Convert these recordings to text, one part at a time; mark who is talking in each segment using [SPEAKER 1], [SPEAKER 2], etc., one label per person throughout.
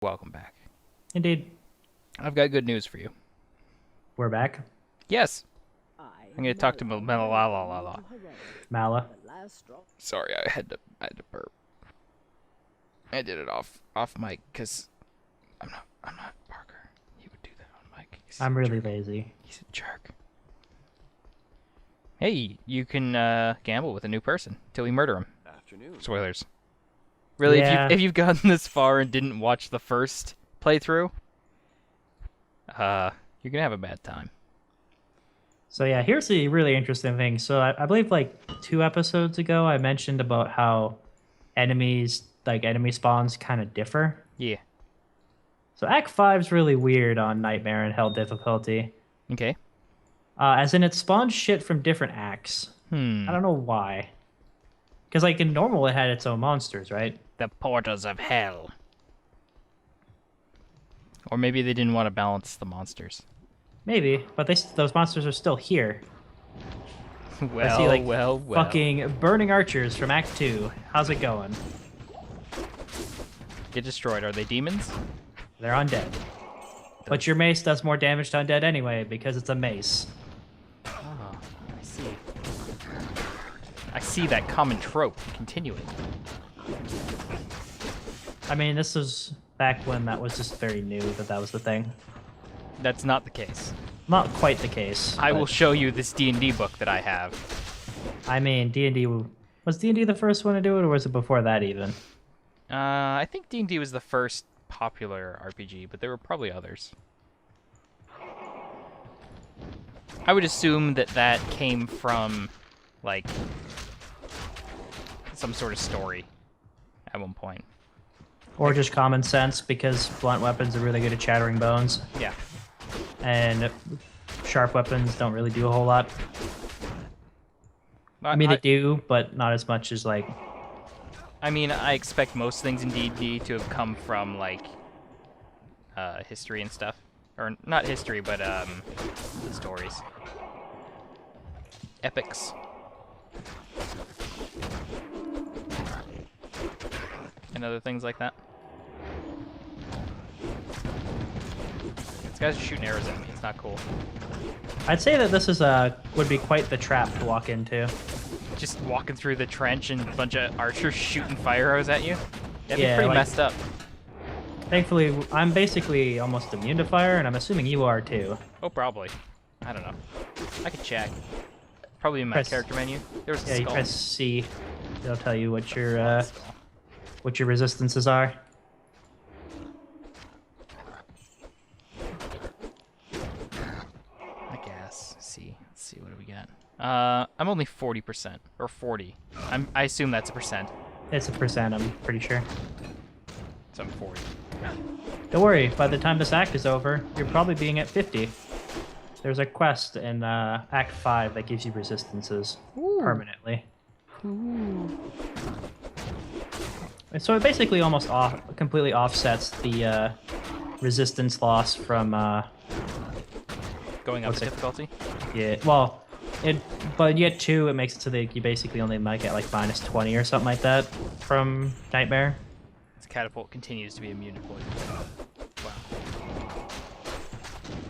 [SPEAKER 1] Welcome back.
[SPEAKER 2] Indeed.
[SPEAKER 1] I've got good news for you.
[SPEAKER 2] We're back.
[SPEAKER 1] Yes. I'm going to talk to Malala.
[SPEAKER 2] Mala.
[SPEAKER 1] Sorry, I had to burp. I did it off mic because I'm not Parker. He would do that on mic.
[SPEAKER 2] I'm really lazy.
[SPEAKER 1] He's a jerk. Hey, you can gamble with a new person till we murder him.
[SPEAKER 3] Afternoon.
[SPEAKER 1] Spoilers. Really,
[SPEAKER 2] Yeah.
[SPEAKER 1] if you've gotten this far and didn't watch the first playthrough, you're gonna have a bad time.
[SPEAKER 2] So yeah, here's the really interesting thing. So I believe like 2 episodes ago I mentioned about how enemies, like enemy spawns, kind of differ.
[SPEAKER 1] Yeah.
[SPEAKER 2] So Act 5's really weird on Nightmare and Hell difficulty.
[SPEAKER 1] Okay.
[SPEAKER 2] As in it spawns shit from different acts. I don't know why. Because like in normal it had its own monsters, right?
[SPEAKER 1] The portals of hell. Or maybe they didn't want to balance the monsters.
[SPEAKER 2] Maybe, but those monsters are still here.
[SPEAKER 1] Well,
[SPEAKER 2] I see, like,
[SPEAKER 1] well.
[SPEAKER 2] Fucking burning archers from Act 2. How's it going?
[SPEAKER 1] Get destroyed. Are they demons?
[SPEAKER 2] They're undead. But your mace does more damage to undead anyway, because it's a mace.
[SPEAKER 1] Ah, I see. I see that common trope continuing.
[SPEAKER 2] I mean, this was back when that was just very new that was the thing.
[SPEAKER 1] That's not the case.
[SPEAKER 2] Not quite the case.
[SPEAKER 1] I will
[SPEAKER 2] but,
[SPEAKER 1] show you this D&D book that I have.
[SPEAKER 2] I mean, D&D... Was D&D the first one to do it, or was it before that even?
[SPEAKER 1] I think D&D was the first popular RPG, but there were probably others. I would assume that came from, like, some sort of story at one point.
[SPEAKER 2] Or just common sense, because blunt weapons are really good at shattering bones.
[SPEAKER 1] Yeah.
[SPEAKER 2] And sharp weapons don't really do a whole lot. I mean, they do, but not as much as, like...
[SPEAKER 1] I mean, I expect most things in D&D to have come from, like, history and stuff. Or, not history, but, the stories. Epics. And other things like that. This guy's shooting arrows at me. It's not cool.
[SPEAKER 2] I'd say that this is would be quite the trap to walk into.
[SPEAKER 1] Just walking through the trench and a bunch of archers shooting fire arrows at you? That'd be pretty
[SPEAKER 2] like-
[SPEAKER 1] messed up.
[SPEAKER 2] Thankfully, I'm basically almost immune to fire, and I'm assuming you are too.
[SPEAKER 1] Oh, probably. I don't know. I could check. Probably in my
[SPEAKER 2] Press-
[SPEAKER 1] character menu. There's
[SPEAKER 2] Yeah,
[SPEAKER 1] a
[SPEAKER 2] you
[SPEAKER 1] skull.
[SPEAKER 2] press C. It'll tell you what your resistances are.
[SPEAKER 1] I guess. Let's see. What do we got? I'm only 40% or 40. I assume that's a percent.
[SPEAKER 2] It's a percent, I'm pretty sure.
[SPEAKER 1] So I'm 40.
[SPEAKER 2] Don't worry, by the time this act is over, you're probably being at 50. There's a quest in Act 5 that gives you resistances permanently. And so it basically almost completely offsets the resistance loss from
[SPEAKER 1] Going up
[SPEAKER 2] What's
[SPEAKER 1] the
[SPEAKER 2] it?
[SPEAKER 1] difficulty.
[SPEAKER 2] yeah. Well, but yet too, it makes it so that you basically only might get like -20 or something like that from Nightmare.
[SPEAKER 1] This catapult continues to be immune to poison. Wow.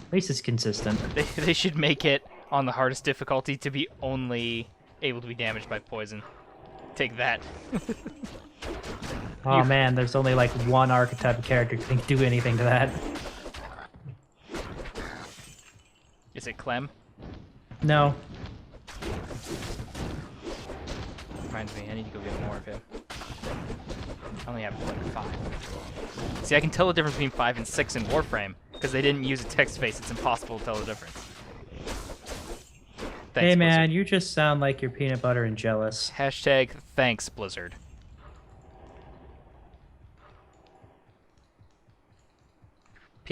[SPEAKER 2] At least it's consistent.
[SPEAKER 1] They should make it on the hardest difficulty to be only able to be damaged by poison. Take that.
[SPEAKER 2] Oh man, there's only like one archetype of character who can do anything to that.
[SPEAKER 1] Is it Clem?
[SPEAKER 2] No.
[SPEAKER 1] Reminds me, I need to go get more of him. I only have like 5. See, I can tell the difference between 5 and 6 in Warframe, because they didn't use a text space. It's impossible to tell the difference. Thanks,
[SPEAKER 2] Hey man,
[SPEAKER 1] Blizzard.
[SPEAKER 2] you just sound like you're peanut butter and jealous.
[SPEAKER 1] Hashtag thanks, Blizzard.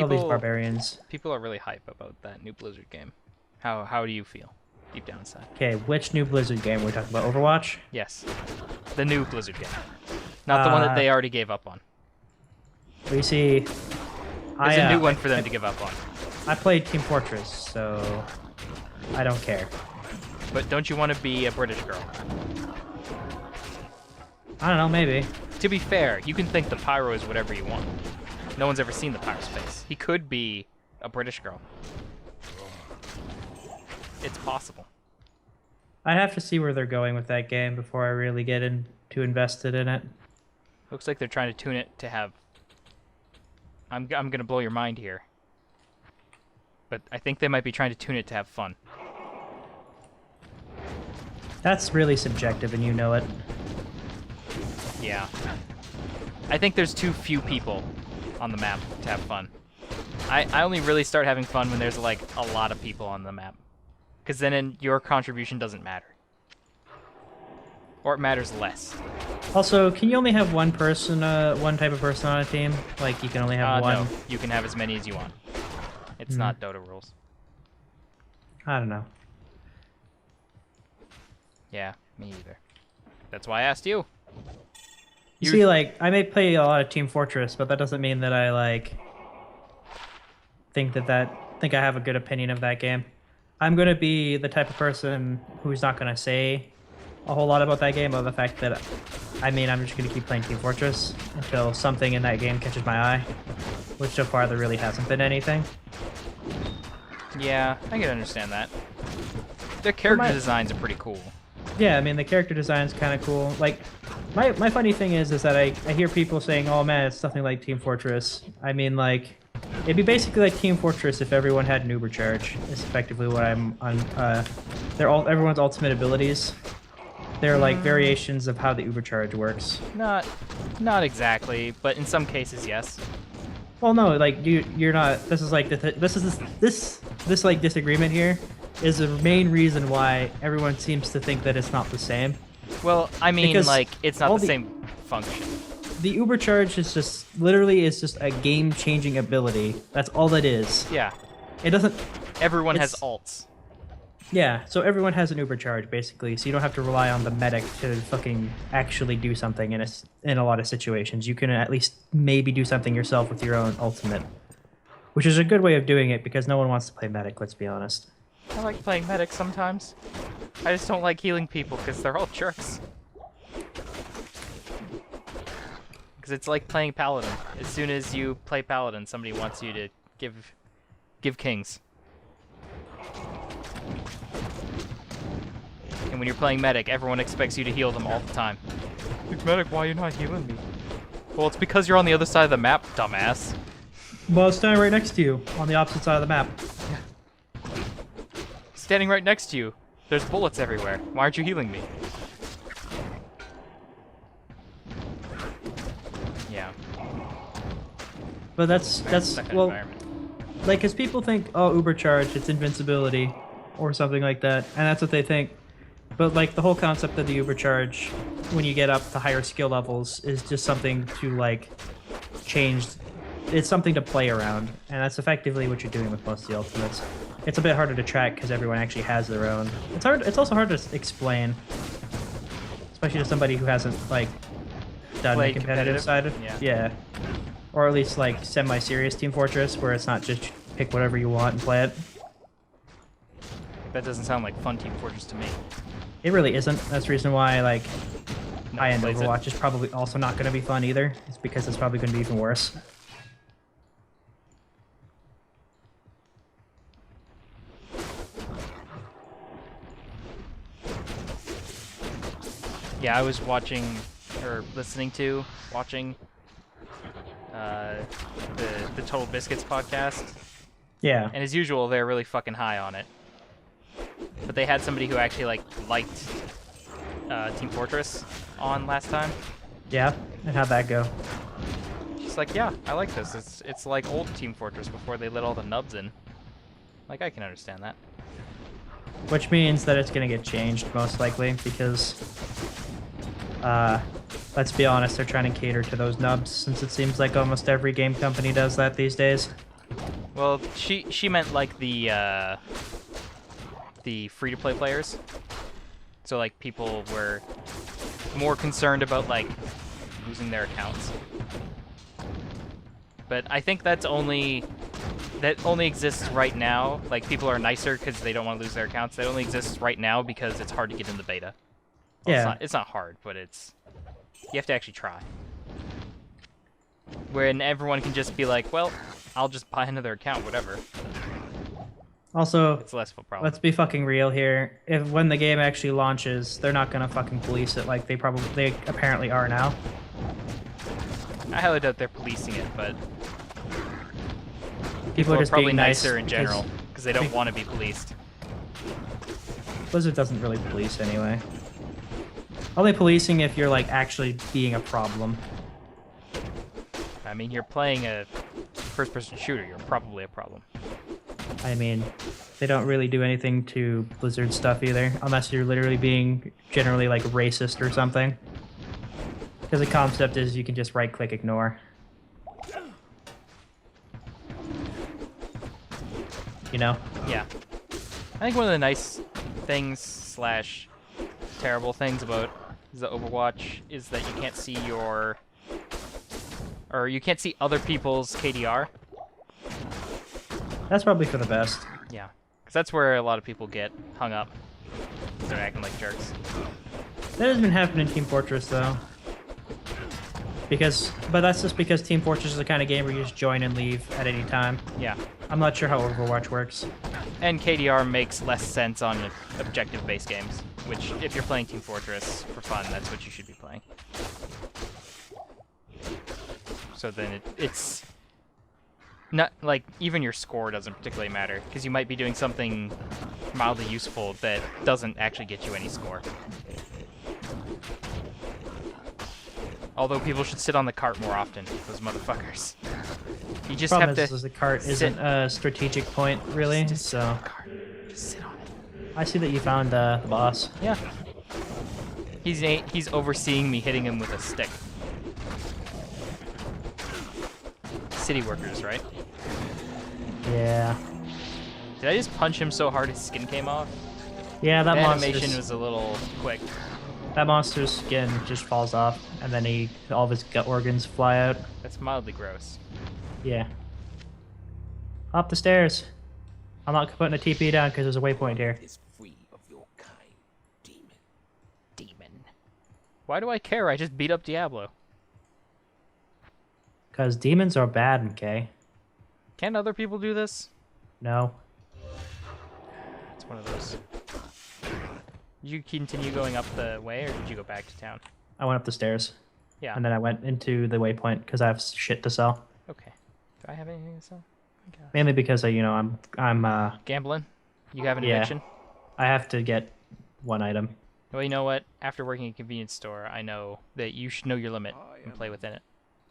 [SPEAKER 2] All these barbarians.
[SPEAKER 1] People are really hype about that new Blizzard game. How do you feel deep down inside?
[SPEAKER 2] Okay, which new Blizzard game we're talking about? Overwatch?
[SPEAKER 1] Yes, the new Blizzard game, not the one that they already gave up on.
[SPEAKER 2] Well, you see,
[SPEAKER 1] There's a new one for them to give up on.
[SPEAKER 2] I played Team Fortress, so I don't care.
[SPEAKER 1] But don't you want to be a British girl?
[SPEAKER 2] I don't know, maybe.
[SPEAKER 1] To be fair, you can think the pyro is whatever you want. No one's ever seen the pirate's face. He could be a British girl. It's possible.
[SPEAKER 2] I'd have to see where they're going with that game before I really get too invested in it.
[SPEAKER 1] Looks like they're trying to tune it to have... I'm gonna blow your mind here. But I think they might be trying to tune it to have fun.
[SPEAKER 2] That's really subjective, and you know it.
[SPEAKER 1] Yeah. I think there's too few people on the map to have fun. I only really start having fun when there's like a lot of people on the map. Because then your contribution doesn't matter. Or it matters less.
[SPEAKER 2] Also, can you only have one person, one type of person on a team? Like, you can only have one?
[SPEAKER 1] No, you can have as many as you want. It's not Dota rules.
[SPEAKER 2] I don't know.
[SPEAKER 1] Yeah, me either. That's why I asked you.
[SPEAKER 2] You see, like, I may play a lot of Team Fortress, but that doesn't mean that I, like, think I have a good opinion of that game. I'm going to be the type of person who's not going to say a whole lot about that game, but the fact that, I mean, I'm just going to keep playing Team Fortress until something in that game catches my eye, which so far there really hasn't been anything.
[SPEAKER 1] Yeah, I can understand that. Their character designs are pretty cool.
[SPEAKER 2] Yeah, I mean, the character design's kind of cool. Like, my funny thing is that I hear people saying, oh man, it's nothing like Team Fortress. I mean, like, it'd be basically like Team Fortress if everyone had an Uber charge. Is effectively what I'm on. Everyone's ultimate abilities. They're like variations of how the Uber charge works.
[SPEAKER 1] Not exactly, but in some cases, yes.
[SPEAKER 2] Well, no, like you're not. This is like this like disagreement here is the main reason why everyone seems to think that it's not the same.
[SPEAKER 1] Well, I mean,
[SPEAKER 2] Because
[SPEAKER 1] like, it's not the same function.
[SPEAKER 2] The Uber charge is just literally a game-changing ability. That's all it is.
[SPEAKER 1] Yeah.
[SPEAKER 2] It doesn't.
[SPEAKER 1] Everyone has alts.
[SPEAKER 2] Yeah, so everyone has an Uber charge basically, so you don't have to rely on the medic to fucking actually do something in a lot of situations. You can at least maybe do something yourself with your own ultimate, which is a good way of doing it because no one wants to play medic. Let's be honest.
[SPEAKER 1] I like playing medic sometimes. I just don't like healing people because they're all jerks. Because it's like playing paladin. As soon as you play paladin, somebody wants you to give kings. And when you're playing medic, everyone expects you to heal them all the time. Like, medic, why are you not healing me? Well, it's because you're on the other side of the map, dumbass.
[SPEAKER 2] Well, it's standing right next to you, on the opposite side of the map.
[SPEAKER 1] Standing right next to you. There's bullets everywhere. Why aren't you healing me? Yeah.
[SPEAKER 2] But that's well, like, cause people think, oh, Uber charge, it's invincibility, or something like that, and that's what they think. But like the whole concept of the Uber charge, when you get up to higher skill levels, is just something to like change. It's something to play around, and that's effectively what you're doing with most of the ultimates. It's a bit harder to track because everyone actually has their own. It's hard. It's also hard to explain, especially to somebody who hasn't like done the competitive side of yeah, or at least like semi-serious Team Fortress, where it's not just pick whatever you want and play it.
[SPEAKER 1] That doesn't sound like fun Team Fortress to me.
[SPEAKER 2] It really isn't. That's the reason why like high-end
[SPEAKER 1] plays
[SPEAKER 2] Overwatch is probably also not going to be fun either. It's because it's probably going to be even worse.
[SPEAKER 1] Yeah, I was watching the Total Biscuits podcast.
[SPEAKER 2] Yeah.
[SPEAKER 1] And as usual, they're really fucking high on it. But they had somebody who actually liked Team Fortress on last time.
[SPEAKER 2] Yeah. And how'd that go?
[SPEAKER 1] She's like, yeah, I like this. It's like old Team Fortress before they let all the nubs in. Like, I can understand that.
[SPEAKER 2] Which means that it's going to get changed, most likely, because, let's be honest, they're trying to cater to those nubs, since it seems like almost every game company does that these days.
[SPEAKER 1] Well, she meant, like, the free-to-play players. So, like, people were more concerned about, like, losing their accounts. But I think that only exists right now. Like, people are nicer because they don't want to lose their accounts. That only exists right now because it's hard to get in the beta. Well,
[SPEAKER 2] yeah.
[SPEAKER 1] It's not hard, but you have to actually try. when everyone can just be like, well, I'll just buy another account, whatever.
[SPEAKER 2] Also,
[SPEAKER 1] It's less of a problem.
[SPEAKER 2] let's be fucking real here. If when the game actually launches, they're not gonna fucking police it like they apparently are now.
[SPEAKER 1] I highly doubt they're policing it, but
[SPEAKER 2] People are just
[SPEAKER 1] probably
[SPEAKER 2] being nice
[SPEAKER 1] nicer in general because they don't want to be policed.
[SPEAKER 2] Blizzard doesn't really police anyway. Only policing if you're like actually being a problem.
[SPEAKER 1] I mean, you're playing a first-person shooter. You're probably a problem.
[SPEAKER 2] I mean, they don't really do anything to Blizzard stuff either, unless you're literally being generally like racist or something. Because the concept is you can just right-click ignore. You know?
[SPEAKER 1] Yeah. I think one of the nice things slash terrible things about the Overwatch is that you can't see you can't see other people's KDR.
[SPEAKER 2] That's probably for the best.
[SPEAKER 1] Yeah, because that's where a lot of people get hung up. They're acting like jerks.
[SPEAKER 2] That has been happening in Team Fortress though. But that's just because Team Fortress is the kind of game where you just join and leave at any time.
[SPEAKER 1] Yeah.
[SPEAKER 2] I'm not sure how Overwatch works.
[SPEAKER 1] And KDR makes less sense on objective-based games, which, if you're playing Team Fortress for fun, that's what you should be playing. So then it's not like even your score doesn't particularly matter, because you might be doing something mildly useful that doesn't actually get you any score. Although people should sit on the cart more often, those motherfuckers. You just have to.
[SPEAKER 2] The cart isn't a strategic point, really.
[SPEAKER 1] Just
[SPEAKER 2] so.
[SPEAKER 1] sit on the cart. Just sit on it.
[SPEAKER 2] I see that you found the boss.
[SPEAKER 1] Yeah. He's overseeing me hitting him with a stick. City workers, right?
[SPEAKER 2] Yeah.
[SPEAKER 1] Did I just punch him so hard his skin came off?
[SPEAKER 2] Yeah, that
[SPEAKER 1] The animation was a little quick.
[SPEAKER 2] That monster's skin just falls off, and then all of his gut organs fly out.
[SPEAKER 1] That's mildly gross.
[SPEAKER 2] Yeah. Up the stairs. I'm not putting a TP down because there's a waypoint here.
[SPEAKER 3] Is free of your kind, demon.
[SPEAKER 1] Demon. Why do I care? I just beat up Diablo.
[SPEAKER 2] Because demons are bad, okay?
[SPEAKER 1] Can't other people do this?
[SPEAKER 2] No.
[SPEAKER 1] It's one of those. Did you continue going up the way, or did you go back to town?
[SPEAKER 2] I went up the stairs.
[SPEAKER 1] Yeah.
[SPEAKER 2] And then I went into the waypoint because I have shit to sell.
[SPEAKER 1] Okay. Do I have anything to sell? Okay.
[SPEAKER 2] Mainly because I'm
[SPEAKER 1] Gambling? You have an
[SPEAKER 2] yeah.
[SPEAKER 1] eviction?
[SPEAKER 2] I have to get one item.
[SPEAKER 1] Well, you know what? After working at a convenience store, I know that you should know your limit and play within it.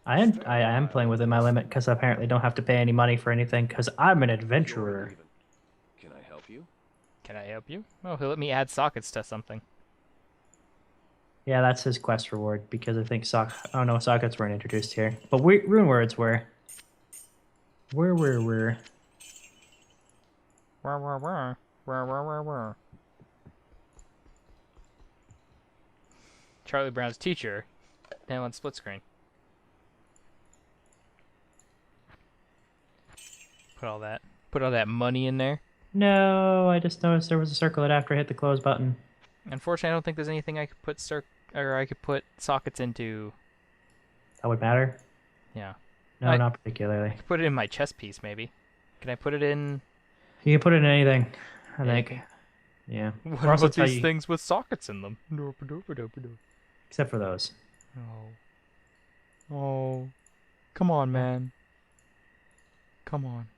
[SPEAKER 2] I am playing within my limit because I apparently don't have to pay any money for anything because I'm an adventurer.
[SPEAKER 3] Can I help you?
[SPEAKER 1] Can I help you? Oh, he'll let me add sockets to something.
[SPEAKER 2] Yeah, that's his quest reward because I think sockets weren't introduced here. But rune words were. Where?
[SPEAKER 1] Charlie Brown's teacher, now on split screen. Put all that money in there.
[SPEAKER 2] No, I just noticed there was a circlet after I hit the close button.
[SPEAKER 1] Unfortunately, I don't think there's anything I could put sockets into.
[SPEAKER 2] That would matter?
[SPEAKER 1] Yeah.
[SPEAKER 2] No, not particularly.
[SPEAKER 1] I could put it in my chest piece, maybe. Can I put it in?
[SPEAKER 2] You can put it in anything, I think. Yeah.
[SPEAKER 1] What
[SPEAKER 2] Or also
[SPEAKER 1] about these things with sockets in them?
[SPEAKER 2] Except for those.
[SPEAKER 1] Oh. Come on, man. Come on.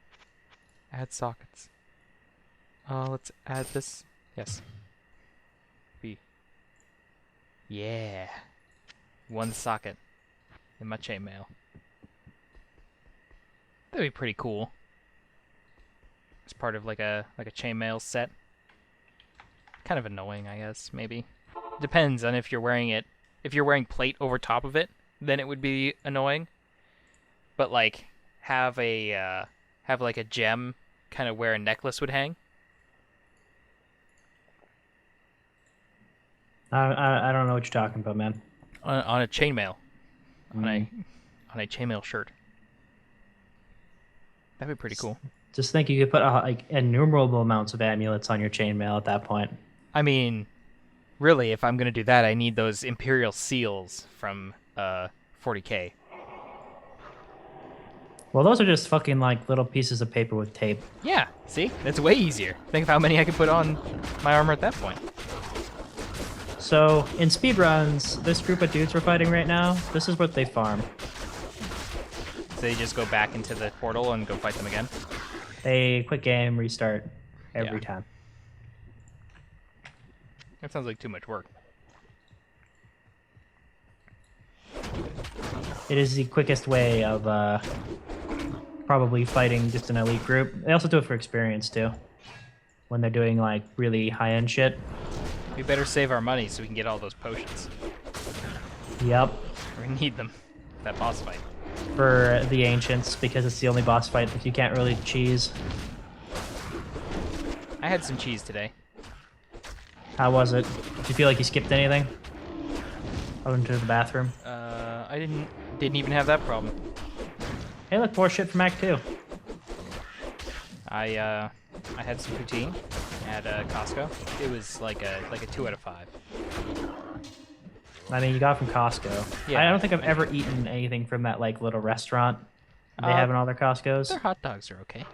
[SPEAKER 1] Add sockets. Let's add this. Yes. B. Yeah. One socket in my chainmail. That'd be pretty cool. It's part of like a chainmail set. Kind of annoying, I guess, maybe. Depends on if you're wearing it. If you're wearing plate over top of it, then it would be annoying. But like have like a gem kind of where a necklace would hang.
[SPEAKER 2] I don't know what you're talking about, man.
[SPEAKER 1] On a chainmail. On a chainmail shirt. That'd be pretty cool.
[SPEAKER 2] Just think you could put like innumerable amounts of amulets on your chainmail at that point.
[SPEAKER 1] I mean, really, if I'm gonna do that, I need those Imperial seals from 40K.
[SPEAKER 2] Well, those are just fucking like little pieces of paper with tape.
[SPEAKER 1] Yeah, see? That's way easier. Think of how many I could put on my armor at that point.
[SPEAKER 2] So in speedruns, this group of dudes we're fighting right now, this is what they farm.
[SPEAKER 1] So they just go back into the portal and go fight them again?
[SPEAKER 2] They quit game, restart every
[SPEAKER 1] Yeah.
[SPEAKER 2] time.
[SPEAKER 1] That sounds like too much work.
[SPEAKER 2] It is the quickest way of probably fighting just an elite group. They also do it for experience too. When they're doing like really high-end shit.
[SPEAKER 1] We better save our money so we can get all those potions.
[SPEAKER 2] Yep.
[SPEAKER 1] We're gonna need them. That boss fight.
[SPEAKER 2] For the ancients, because it's the only boss fight that you can't really cheese.
[SPEAKER 1] I had some cheese today.
[SPEAKER 2] How was it? Did you feel like you skipped anything? I went to the bathroom.
[SPEAKER 1] I didn't even have that problem.
[SPEAKER 2] Hey, look, more shit from Act 2.
[SPEAKER 1] I had some poutine at Costco. It was like a 2 out of 5.
[SPEAKER 2] I mean, you got it from Costco.
[SPEAKER 1] Yeah.
[SPEAKER 2] I don't think I've ever eaten anything from that like little restaurant they have in all their Costco's.
[SPEAKER 1] Their hot dogs are okay.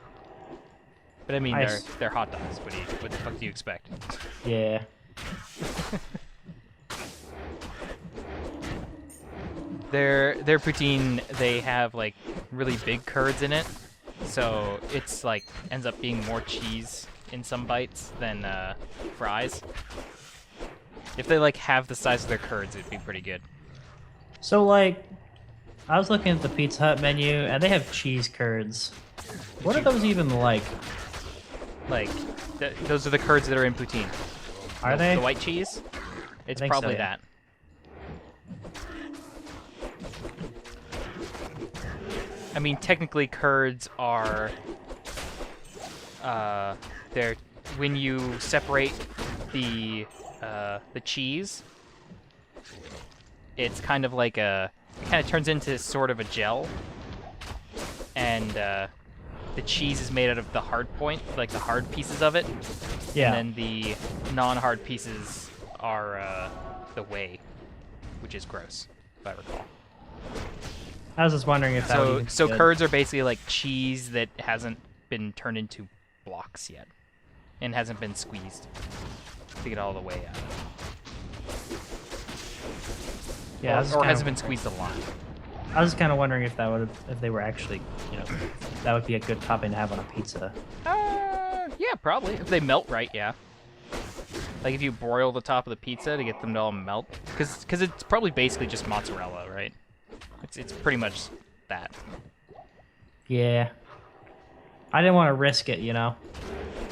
[SPEAKER 1] But I mean,
[SPEAKER 2] Nice.
[SPEAKER 1] they're hot dogs. What the fuck do you expect?
[SPEAKER 2] Yeah.
[SPEAKER 1] Their poutine, they have like really big curds in it, so it's like ends up being more cheese in some bites than fries. If they like have the size of their curds, it'd be pretty good.
[SPEAKER 2] So like, I was looking at the Pizza Hut menu and they have cheese curds. What are those even like?
[SPEAKER 1] Like, those are the curds that are in poutine.
[SPEAKER 2] Are they?
[SPEAKER 1] The white cheese? It's
[SPEAKER 2] think so,
[SPEAKER 1] probably
[SPEAKER 2] yeah.
[SPEAKER 1] that. I mean, technically, curds are. They're when you separate the cheese. It's kind of like it kind of turns into sort of a gel, and the cheese is made out of the hard point, like the hard pieces of it.
[SPEAKER 2] Yeah.
[SPEAKER 1] And then the non-hard pieces are the whey, which is gross, if I recall.
[SPEAKER 2] I was just wondering if that would even
[SPEAKER 1] So
[SPEAKER 2] be good.
[SPEAKER 1] curds are basically like cheese that hasn't been turned into blocks yet, and hasn't been squeezed to get all the whey out.
[SPEAKER 2] Yeah, I was
[SPEAKER 1] or
[SPEAKER 2] kinda
[SPEAKER 1] hasn't been
[SPEAKER 2] wondering.
[SPEAKER 1] squeezed a lot.
[SPEAKER 2] I was kind of wondering if that would, if they were actually, you know, that would be a good topping to have on a pizza.
[SPEAKER 1] Yeah, probably if they melt right. Yeah. Like if you broil the top of the pizza to get them to all melt, because it's probably basically just mozzarella, right? It's pretty much that.
[SPEAKER 2] Yeah. I didn't want to risk it, you know.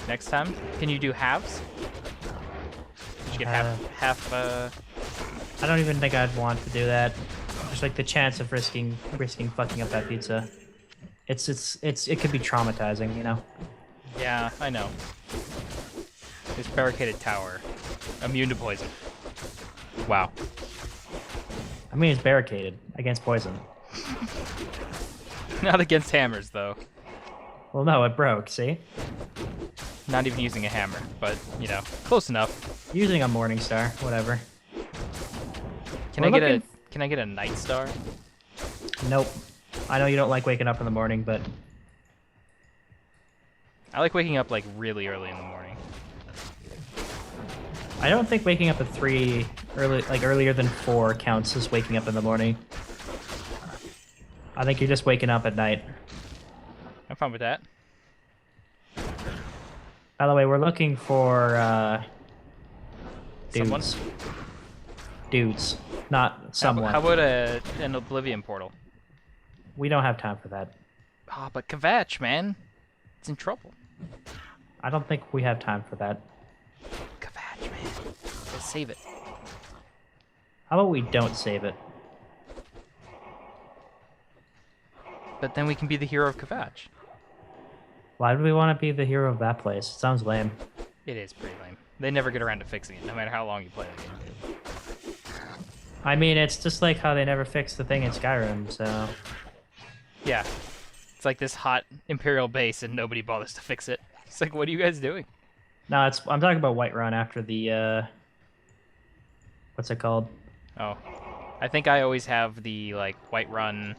[SPEAKER 1] Next time, can you do halves? Did you get half?
[SPEAKER 2] I don't even think I'd want to do that. Just like the chance of risking fucking up that pizza. It could be traumatizing, you know.
[SPEAKER 1] Yeah, I know. This barricaded tower, immune to poison. Wow.
[SPEAKER 2] I mean, it's barricaded against poison.
[SPEAKER 1] Not against hammers though.
[SPEAKER 2] Well, no, it broke. See,
[SPEAKER 1] Not even using a hammer, but you know, close enough.
[SPEAKER 2] using a morning star, whatever.
[SPEAKER 1] Can
[SPEAKER 2] We're
[SPEAKER 1] I get
[SPEAKER 2] looking-
[SPEAKER 1] Can I get a night star?
[SPEAKER 2] Nope. I know you don't like waking up in the morning, but
[SPEAKER 1] I like waking up like really early in the morning.
[SPEAKER 2] I don't think waking up at 3 earlier than 4 counts as waking up in the morning. I think you're just waking up at night.
[SPEAKER 1] I'm fine with that.
[SPEAKER 2] By the way, we're looking for dudes.
[SPEAKER 1] Someone?
[SPEAKER 2] Dudes, not someone.
[SPEAKER 1] How about an Oblivion portal?
[SPEAKER 2] We don't have time for that.
[SPEAKER 1] Ah, but Kvatch, man, it's in trouble.
[SPEAKER 2] I don't think we have time for that.
[SPEAKER 1] Kvatch, man, let's save it.
[SPEAKER 2] How about we don't save it?
[SPEAKER 1] But then we can be the hero of Kvatch.
[SPEAKER 2] Why do we want to be the hero of that place? It sounds lame.
[SPEAKER 1] It is pretty lame. They never get around to fixing it, no matter how long you play the game.
[SPEAKER 2] I mean, it's just like how they never fixed the thing in Skyrim, so...
[SPEAKER 1] Yeah, it's like this hot Imperial base and nobody bothers to fix it. It's like, what are you guys doing?
[SPEAKER 2] No, I'm talking about Whiterun after the, what's it called?
[SPEAKER 1] Oh, I think I always have the like Whiterun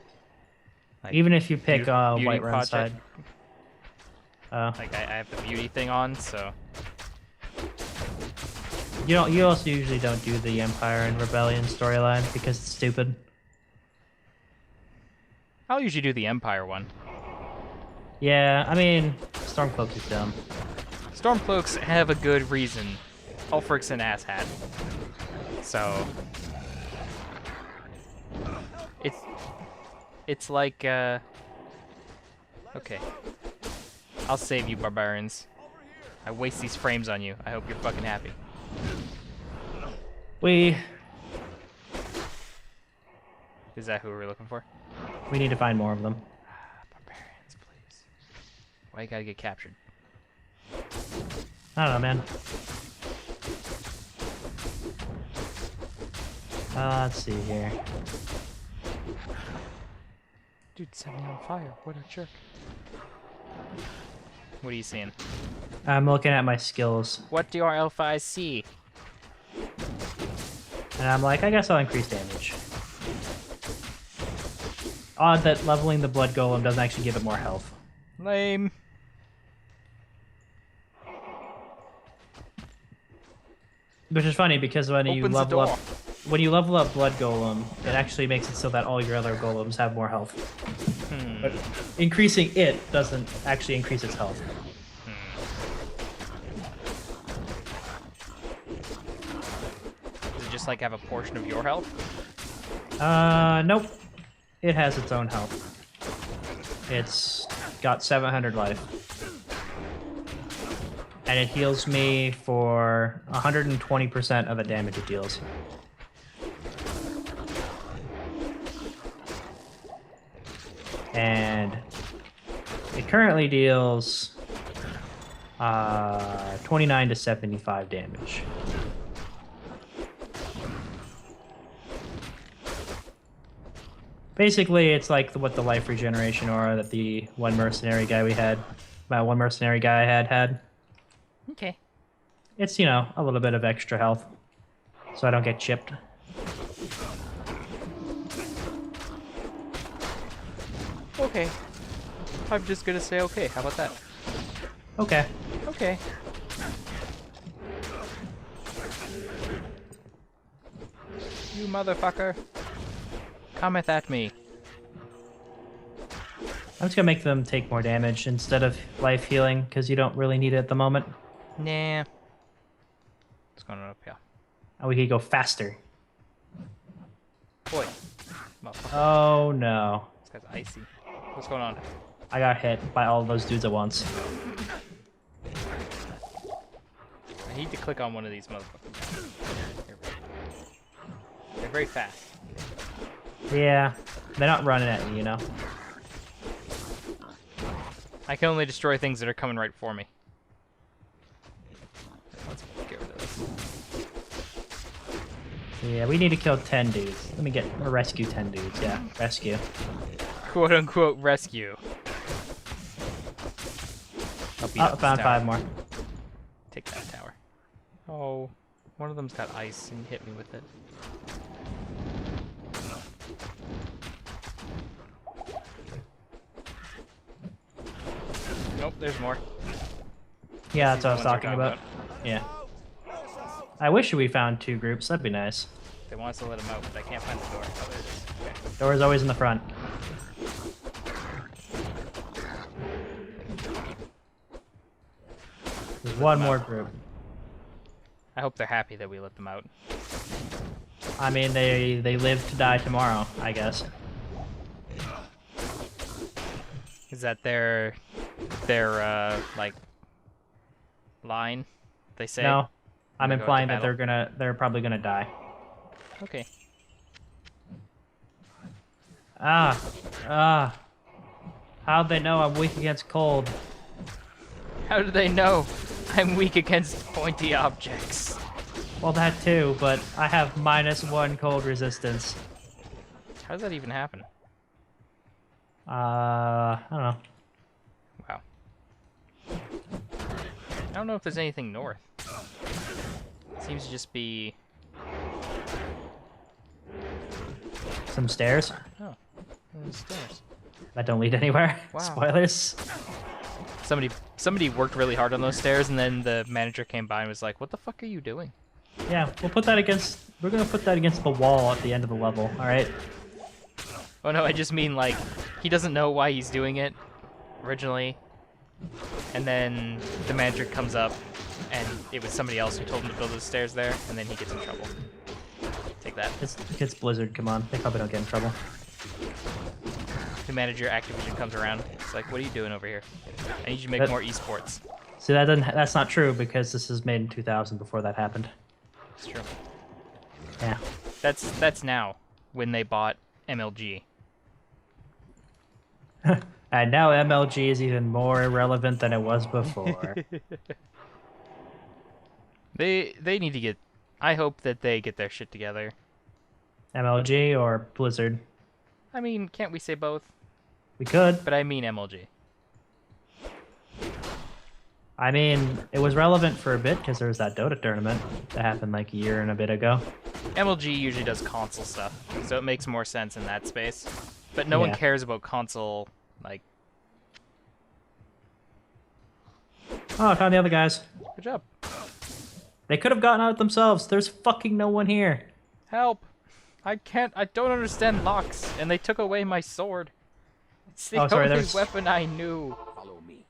[SPEAKER 1] Like,
[SPEAKER 2] Even if you pick
[SPEAKER 1] Beauty
[SPEAKER 2] Whiterun
[SPEAKER 1] Project.
[SPEAKER 2] side.
[SPEAKER 1] Like, I have the beauty thing on, so...
[SPEAKER 2] You also usually don't do the Empire and Rebellion storyline because it's stupid.
[SPEAKER 1] I'll usually do the Empire one.
[SPEAKER 2] Yeah, I mean, Stormcloak is dumb.
[SPEAKER 1] Stormcloaks have a good reason. Ulfric's an asshat. So... It's like, Okay. I'll save you, barbarians. I waste these frames on you. I hope you're fucking happy. Is that who we're looking for?
[SPEAKER 2] We need to find more of them.
[SPEAKER 1] Barbarians, please. Why you gotta get captured?
[SPEAKER 2] I don't know, man. Let's see here.
[SPEAKER 1] Dude, set me on fire. What a jerk. What are you seeing?
[SPEAKER 2] I'm looking at my skills,
[SPEAKER 1] What do our elf eyes see?
[SPEAKER 2] and I'm like, I guess I'll increase damage. Odd that leveling the blood golem doesn't actually give it more health.
[SPEAKER 1] Lame.
[SPEAKER 2] Which is funny because when you
[SPEAKER 1] Opens the
[SPEAKER 2] level
[SPEAKER 1] door.
[SPEAKER 2] up, when you level up blood golem, it actually makes it so that all your other golems have more health. But increasing it doesn't actually increase its health.
[SPEAKER 1] Does it just like have a portion of your health?
[SPEAKER 2] Nope. It has its own health. It's got 700 life. And it heals me for 120% of the damage it deals. And it currently deals 29 to 75 damage. Basically, it's like what the life regeneration aura that the one mercenary guy I had.
[SPEAKER 1] Okay.
[SPEAKER 2] It's, you know, a little bit of extra health, so I don't get chipped.
[SPEAKER 1] Okay. I'm just gonna say okay. How about that?
[SPEAKER 2] Okay.
[SPEAKER 1] Okay. You motherfucker. Cometh at me.
[SPEAKER 2] I'm just gonna make them take more damage instead of life healing, because you don't really need it at the moment.
[SPEAKER 1] Nah. What's going on up here?
[SPEAKER 2] And we could go faster.
[SPEAKER 1] Boy. Motherfucker.
[SPEAKER 2] Oh no.
[SPEAKER 1] This guy's icy. What's going on?
[SPEAKER 2] I got hit by all of those dudes at once.
[SPEAKER 1] I need to click on one of these motherfuckers. Here we go. They're very fast.
[SPEAKER 2] Yeah. They're not running at me, you know?
[SPEAKER 1] I can only destroy things that are coming right for me. Let's get rid of this.
[SPEAKER 2] Yeah, we need to kill 10 dudes. Let me get or rescue 10 dudes. Yeah, rescue.
[SPEAKER 1] Quote unquote rescue. I'll beat
[SPEAKER 2] Oh,
[SPEAKER 1] up this
[SPEAKER 2] found
[SPEAKER 1] tower.
[SPEAKER 2] 5 more.
[SPEAKER 1] Take that tower. Oh, one of them's got ice and hit me with it. Nope, there's more.
[SPEAKER 2] Yeah,
[SPEAKER 1] These
[SPEAKER 2] that's what I was
[SPEAKER 1] ones we're
[SPEAKER 2] talking about. Yeah. I wish we found 2 groups. That'd be nice.
[SPEAKER 1] They want us to let them out, but I can't find the door. Oh, there it is. Okay.
[SPEAKER 2] Door's always in the front. There's one more group.
[SPEAKER 1] I hope they're happy that we let them out.
[SPEAKER 2] I mean, they live to die tomorrow, I guess.
[SPEAKER 1] Is that their like line? They say.
[SPEAKER 2] No, I'm
[SPEAKER 1] Gonna go
[SPEAKER 2] implying
[SPEAKER 1] into
[SPEAKER 2] that they're probably gonna die.
[SPEAKER 1] Okay.
[SPEAKER 2] How'd they know I'm weak against cold?
[SPEAKER 1] How do they know I'm weak against pointy objects?
[SPEAKER 2] Well, that too, but I have -1 cold resistance.
[SPEAKER 1] How does that even happen?
[SPEAKER 2] I don't know.
[SPEAKER 1] Wow. I don't know if there's anything north. Seems to just be...
[SPEAKER 2] Some stairs?
[SPEAKER 1] Oh, there's stairs.
[SPEAKER 2] that don't lead anywhere.
[SPEAKER 1] Wow.
[SPEAKER 2] Spoilers.
[SPEAKER 1] Somebody worked really hard on those stairs, and then the manager came by and was like, "What the fuck are you doing?"
[SPEAKER 2] Yeah, we'll put that against. We're gonna put that against the wall at the end of the level. All right.
[SPEAKER 1] Oh no, I just mean like he doesn't know why he's doing it originally, and then the manager comes up, and it was somebody else who told him to build the stairs there, and then he gets in trouble. Take that.
[SPEAKER 2] It's Blizzard. Come on, they probably don't get in trouble.
[SPEAKER 1] The manager Activision comes around. It's like, "What are you doing over here? I need you to make more esports."
[SPEAKER 2] See, that's not true because this is made in 2000 before that happened.
[SPEAKER 1] It's true.
[SPEAKER 2] Yeah.
[SPEAKER 1] That's now when they bought MLG.
[SPEAKER 2] And now MLG is even more irrelevant than it was before.
[SPEAKER 1] They need to get. I hope that they get their shit together.
[SPEAKER 2] MLG or Blizzard?
[SPEAKER 1] I mean, can't we say both?
[SPEAKER 2] We could.
[SPEAKER 1] But I mean MLG.
[SPEAKER 2] I mean, it was relevant for a bit because there was that Dota tournament that happened like a year and a bit ago.
[SPEAKER 1] MLG usually does console stuff, so it makes more sense in that space. But no one
[SPEAKER 2] Yeah.
[SPEAKER 1] cares about console, like...
[SPEAKER 2] Oh, I found the other guys.
[SPEAKER 1] Good job.
[SPEAKER 2] They could have gotten out themselves. There's fucking no one here.
[SPEAKER 1] Help! I don't understand locks, and they took away my sword. It's the
[SPEAKER 2] Oh, sorry,
[SPEAKER 1] only
[SPEAKER 2] there's-
[SPEAKER 1] weapon I knew.
[SPEAKER 3] Follow me.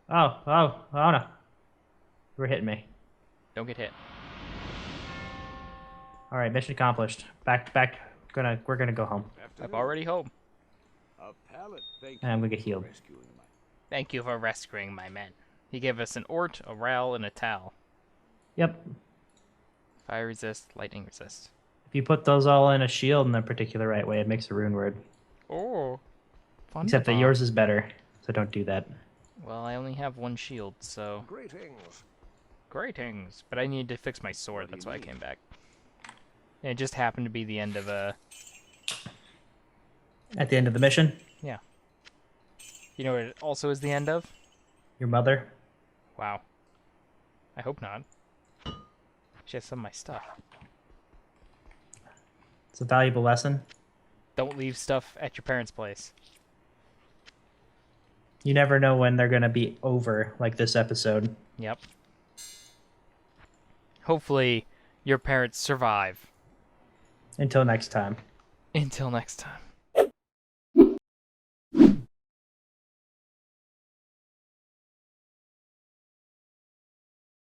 [SPEAKER 2] Oh no. You were hitting me.
[SPEAKER 1] Don't get hit.
[SPEAKER 2] All right, mission accomplished. Back. We're gonna go home.
[SPEAKER 1] I'm already home.
[SPEAKER 3] A pallet. Thank
[SPEAKER 2] And I'm gonna get healed.
[SPEAKER 3] rescuing my.
[SPEAKER 1] Thank you for rescuing my men. He gave us an ort, a rel, and a towel.
[SPEAKER 2] Yep.
[SPEAKER 1] Fire resist, lightning resist.
[SPEAKER 2] If you put those all in a shield in a particular right way, it makes a rune word.
[SPEAKER 1] Oh. Fun
[SPEAKER 2] Except that
[SPEAKER 1] bomb.
[SPEAKER 2] yours is better, so don't do that.
[SPEAKER 1] Well, I only have one shield, so...
[SPEAKER 3] Greetings.
[SPEAKER 1] Greetings. But I need to fix my sword, that's why I came back. And it just happened to be the end of a...
[SPEAKER 2] At the end of the mission,
[SPEAKER 1] Yeah. You know what it also is the end of?
[SPEAKER 2] your mother.
[SPEAKER 1] Wow. I hope not. She has some of my stuff.
[SPEAKER 2] It's a valuable lesson.
[SPEAKER 1] Don't leave stuff at your parents' place.
[SPEAKER 2] You never know when they're gonna be over, like this episode.
[SPEAKER 1] Yep. Hopefully, your parents survive.
[SPEAKER 2] Until next time.
[SPEAKER 1] Until next time.